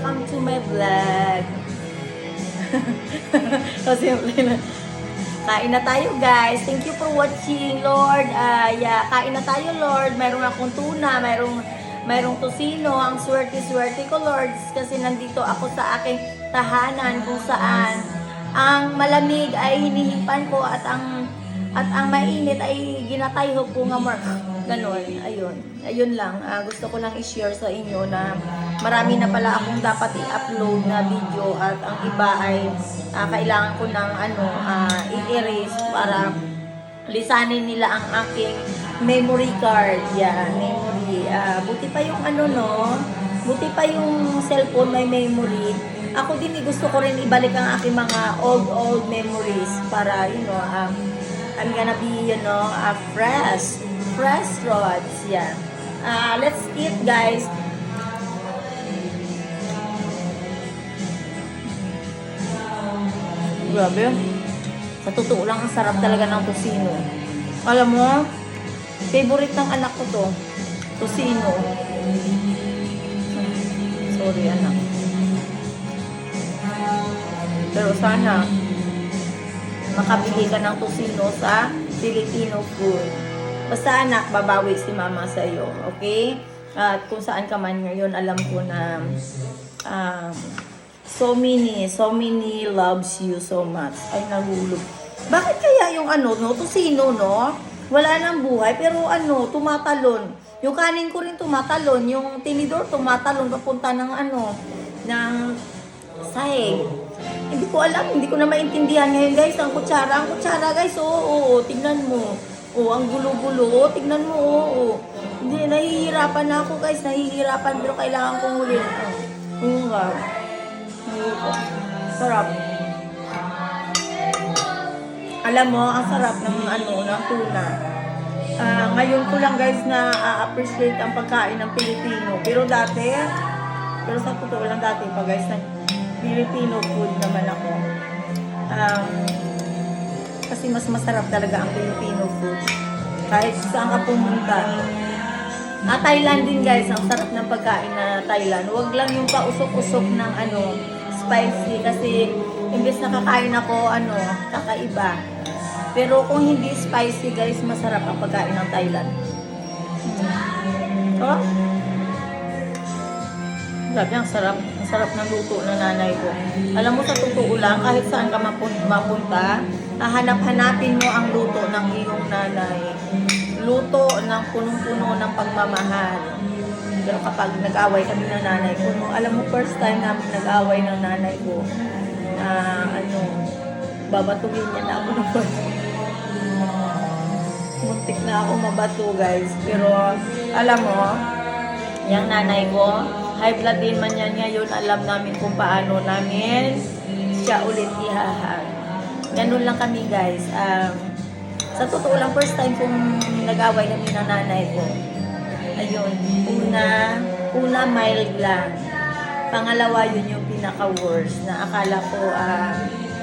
welcome to my vlog. So, simple na. Kain na tayo guys. Thank you for watching, Lord. Kain na tayo, Lord. Mayroong akong tuna, mayroong tosino. Ang swerte-swerte ko, Lord. Kasi nandito ako sa aking tahanan kung saan ang malamig ay hinihipan ko at ang mainit ay ginatayho ko nga more. Ganon. Ayun lang. Gusto ko lang i-share sa inyo na marami na pala akong dapat i-upload na video at ang iba ay kailangan ko ng i-erase para lisanin nila ang aking memory card. Memory. Buti pa yung buti pa yung cellphone may memory. Ako din gusto ko rin ibalik ang aking mga old memories para I'm gonna be fresh rods. Let's eat guys. Grabe. Sa totoo lang, ang sarap talaga ng tosino. Alam mo, favorite ng anak ko to. Tosino. Sorry, anak. Pero sana, makabili ka ng tosino sa Filipino food. Basta anak, babawi si mama sa iyo. Okay? At kung saan ka man ngayon, alam ko na so many loves you so much. Ay, nahulog. Bakit kaya yung tosino, no? Wala nang buhay, pero tumatalon. Yung kanin ko rin tumatalon. Yung tinidor tumatalon papunta ng ng sahig. Hindi ko alam, hindi ko na maintindihan ngayon guys. Ang kutsara guys, oo, tignan mo. Ang gulo-gulo, tignan mo, oo. Hindi, nahihirapan na ako guys, pero kailangan kong huli. Sarap. Alam mo, ang sarap ng ng tuna. Ngayon ko lang guys na appreciate ang pagkain ng Pilipino. Pero sa totoo lang dati pa guys, Filipino food naman ako. Kasi mas masarap talaga ang Filipino food. Kahit saan ka pumunta. Thailand din guys, ang sarap ng pagkain na Thailand. Huwag lang yung pausok-usok ng spicy kasi imbes na kakain ako, kakaiba. Pero kung hindi spicy guys, masarap ang pagkain ng Thailand. Grabe, ang sarap. Ang sarap ng luto ng nanay ko. Alam mo, sa totoo lang, kahit saan ka mapunta, hanapin mo ang luto ng iyong nanay. Luto ng punong-puno ng pagmamahal. Pero kapag nag-away kami ng nanay ko, alam mo, first time namin nag-away ng nanay ko, babatugin niya na ako ng bato. Muntik na ako mabato, guys. Pero, alam mo, yung nanay ko, high blood din man yan ngayon, alam namin kung paano namin siya ulit ihahag. Ganun lang kami, guys. Sa totoo lang, first time kong nag-away kami ng nanay ko. Ayun, una mild lang. Pangalawa, yun yung pinaka-worst na akala ko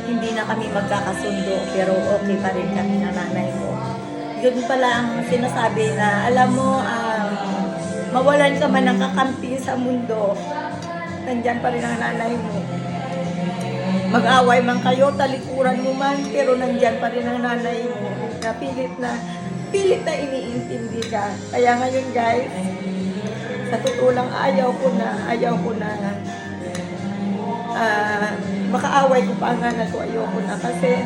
hindi na kami magkakasundo pero okay pa rin kami ng nanay ko. Yun pala ang sinasabi na, alam mo, mawalan ka man ng kakampi sa mundo, nandyan pa rin ang nanay mo. Mag-away man kayo, talikuran mo man, pero nandyan pa rin ang nanay mo. Na pilit na iniintindi ka. Kaya ngayon guys, sa totoo lang ayaw ko na makaaway ko pa ang nanay ko, ayoko na kasi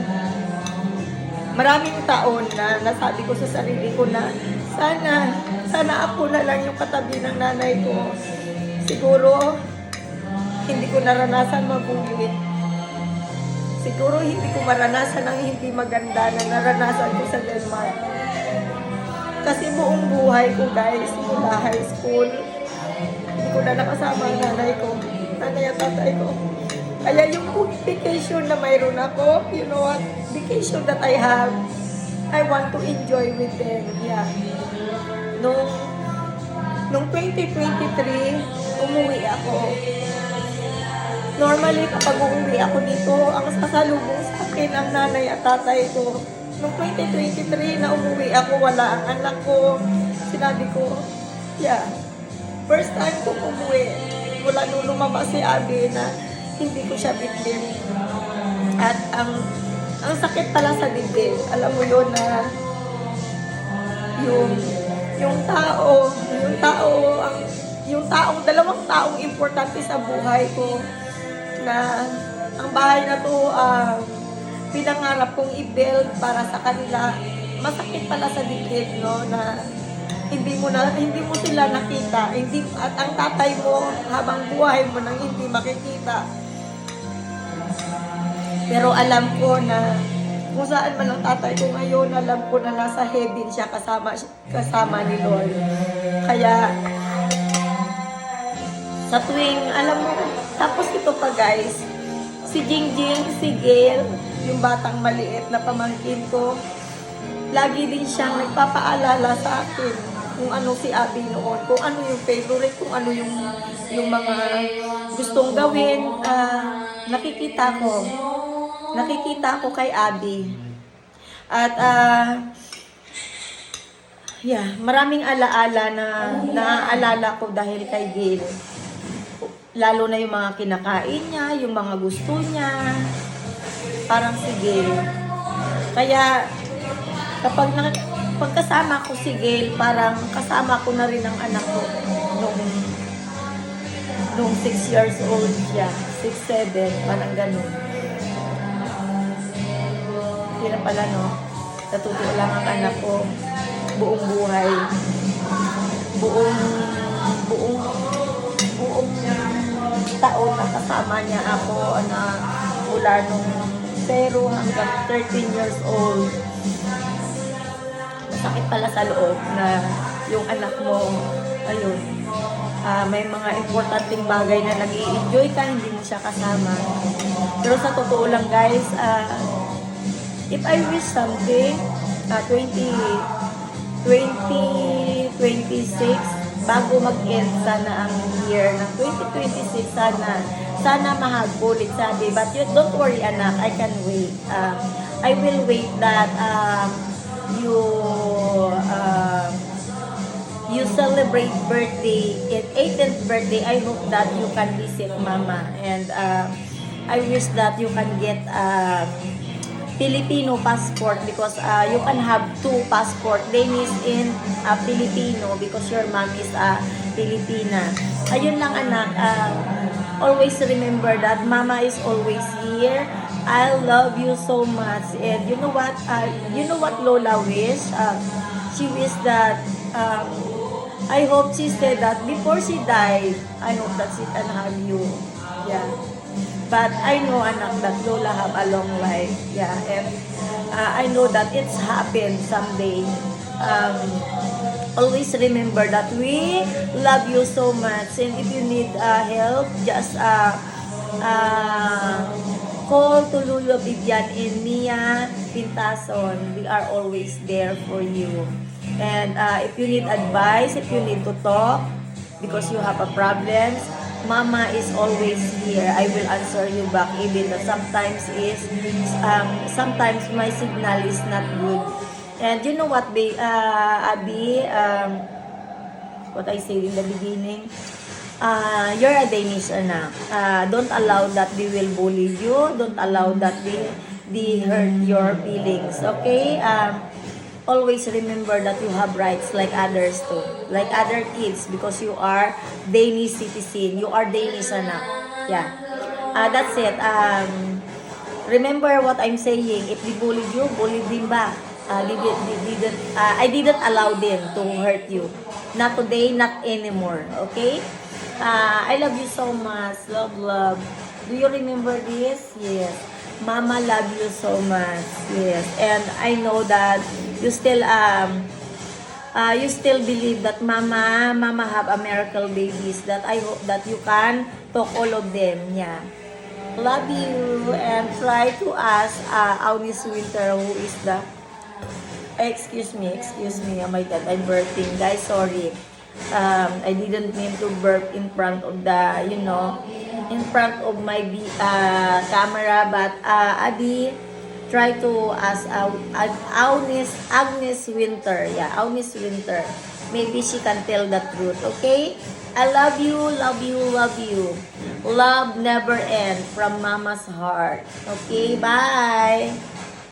maraming taon na nasabi ko sa sarili ko na sana ako na lang yung katabi ng nanay ko. Siguro hindi ko naranasan mabuhay. Siguro hindi ko maranasan ang hindi maganda na naranasan ko sa Denmark. Kasi buong buhay ko guys, mula high school, hindi ko na nakasama ang nanay ko, nanay at tatay ko. Kaya yung vacation na mayroon ako, you know what, vacation that I have, I want to enjoy with them. Nung 2023, umuwi ako. Normally, kapag uuwi ako dito, ang sasalubong sa akin ang nanay at tatay ko. Noong 2023 na umuwi ako, wala ang anak ko. Sinabi ko, first time ko umuwi. Mula nung kasi Abi na hindi ko siya bitbit. At ang sakit pala sa dibdib, alam mo yun na yung tao, yung taong, dalawang taong importante sa buhay ko na ang bahay na to, pinangarap kong i-build para sa kanila. Masakit pala sa dibdib, no, na hindi mo sila nakita, at ang tatay mo habang buhay mo nang hindi makikita. Pero alam ko na kung saan man ang tatay ko ngayon, alam ko na nasa heaven siya kasama ni Lord. Kaya sa tuwing, alam mo, tapos ito pa guys, si Jingjing, si Gail, yung batang maliit na pamangkin ko, lagi din siyang nagpapaalala sa akin kung ano si Abby noon, kung ano yung favorite, kung ano yung mga gustong gawin. Nakikita ko kay Abby. At maraming alaala na naaalala ko dahil kay Gail. Lalo na yung mga kinakain niya, yung mga gusto niya. Parang si Gail. Kaya kapag pagkasama ko si Gail, parang kasama ko na rin ang anak ko nung 6 years old siya. 6, 7, parang ganun. Hindi na pala, no? Natuto lang ang anak ko. Buong buhay. Buong taon na kasama niya ako na mula nung 0 hanggang 13 years old. Masakit pala sa loob na yung anak mo, ayun, may mga importanteng bagay na nag-i-enjoy ka, hindi mo siya kasama. Pero sa totoo lang guys, if I wish something, 2026, bago mag-end sana ang year ng 2026, sana mahagpo ulit sabi. But don't worry anak, I can wait. I will wait that you celebrate birthday, at 18th birthday. I hope that you can visit mama, and I wish that you can get Filipino passport, because you can have 2 passport, Danish and Filipino, because your mom is Filipina. Ayun lang anak, always remember that mama is always here. I love you so much, and you know what Lola wish? She wished that I hope she said that before she died, I hope that she can have you. Yeah. But I know anak that Lola have a long life. Yeah, and I know that it's happened someday. Always remember that we love you so much, and if you need help, just call to Lulu Bibian and Mia Pintason. We are always there for you. And if you need advice, if you need to talk because you have a problem, Mama is always here. I will answer you back, even though sometimes my signal is not good. And you know what, Abby, what I said in the beginning, you're a Danish anak. Don't allow that they will bully you. Don't allow that they hurt your feelings. Okay? Always remember that you have rights like others too, like other kids, because you are Danish citizen. You are Danish anak. Yeah. That's it. Remember what I'm saying. If they bullied you, bully them back. I didn't allow them to hurt you. Not today, not anymore. Okay? I love you so much. Love, love. Do you remember this? Yes. Mama love you so much. Yes. And I know that you still believe that mama have a miracle babies, that I hope that you can talk all of them. Yeah. Love you, and try to ask Aunis Winter, who is the excuse me, oh my god, I'm burping guys, sorry. I didn't mean to burp in front of the, in front of my camera, but Adi, try to ask Agnes Winter. Yeah, Agnes Winter. Maybe she can tell the truth, okay? I love you, love you, love you. Love never end from Mama's heart. Okay, bye.